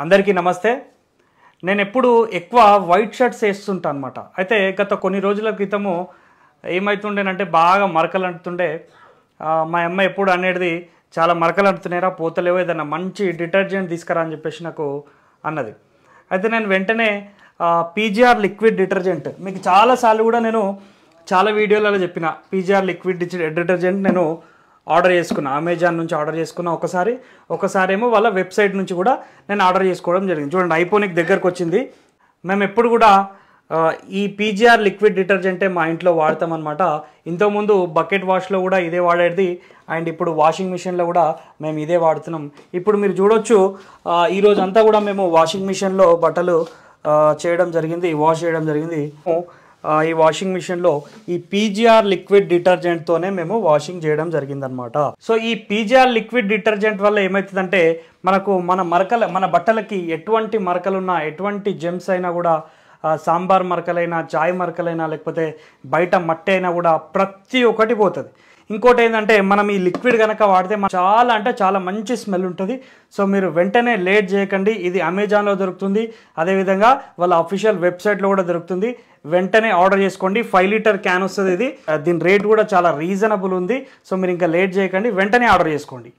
అందరికీ నమస్తే. నేను ఎప్పుడు ఎక్కువ వైట్ షర్ట్స్ వేస్తుంటాను అనమాట. అయితే గత కొన్ని రోజుల క్రితము ఏమవుతుండేనంటే బాగా మరకలు అంటుతుండే. మా అమ్మ ఎప్పుడు అనేది చాలా మరకలు అంటున్నారా, పోతలేవో, ఏదైనా మంచి డిటర్జెంట్ తీసుకురా అని చెప్పేసి నాకు అన్నది. అయితే నేను వెంటనే పీజీఆర్ లిక్విడ్ డిటర్జెంట్, మీకు చాలాసార్లు కూడా నేను చాలా వీడియోలలో చెప్పిన, పీజీఆర్ లిక్విడ్ డిటర్జెంట్ నేను ఆర్డర్ చేసుకున్నా, అమెజాన్ నుంచి ఆర్డర్ చేసుకున్నా ఒకసారి ఏమో వాళ్ళ వెబ్సైట్ నుంచి కూడా నేను ఆర్డర్ చేసుకోవడం జరిగింది. చూడండి, ఐపోనిక్ దగ్గరకు వచ్చింది. మేము ఎప్పుడు కూడా ఈ పీజీఆర్ లిక్విడ్ డిటర్జెంటే మా ఇంట్లో వాడతామన్నమాట. ఇంతకుముందు బకెట్ వాష్లో కూడా ఇదే వాడేది, అండ్ ఇప్పుడు వాషింగ్ మిషన్లో కూడా మేము ఇదే వాడుతున్నాం. ఇప్పుడు మీరు చూడొచ్చు, ఈరోజు అంతా కూడా మేము వాషింగ్ మిషన్లో బట్టలు వాష్ చేయడం జరిగింది. ఈ వాషింగ్ మిషన్లో ఈ పీజీఆర్ లిక్విడ్ డిటర్జెంట్తోనే మేము వాషింగ్ చేయడం జరిగిందనమాట. సో ఈ పీజీఆర్ లిక్విడ్ డిటర్జెంట్ వల్ల ఏమవుతుందంటే మనకు మన బట్టలకి ఎటువంటి మరకలున్నా, ఎటువంటి జెమ్స్ అయినా కూడా, సాంబార్ మరకలైనా, చాయ్ మరకలైనా, లేకపోతే బయట మట్టి అయినా కూడా ప్రతి ఒక్కటి పోతుంది. ఇంకోటి ఏంటంటే మనం ఈ లిక్విడ్ కనుక వాడితే చాలా మంచి స్మెల్ ఉంటుంది. సో మీరు వెంటనే లేట్ చేయకండి. ఇది అమెజాన్లో దొరుకుతుంది, అదేవిధంగా వాళ్ళ అఫీషియల్ వెబ్సైట్లో కూడా దొరుకుతుంది. వెంటనే ఆర్డర్ చేసుకోండి. 5 లీటర్ క్యాన్ వస్తుంది ఇది. దీని రేట్ కూడా చాలా రీజనబుల్ ఉంది. సో మీరు ఇంకా లేట్ చేయకండి, వెంటనే ఆర్డర్ చేసుకోండి.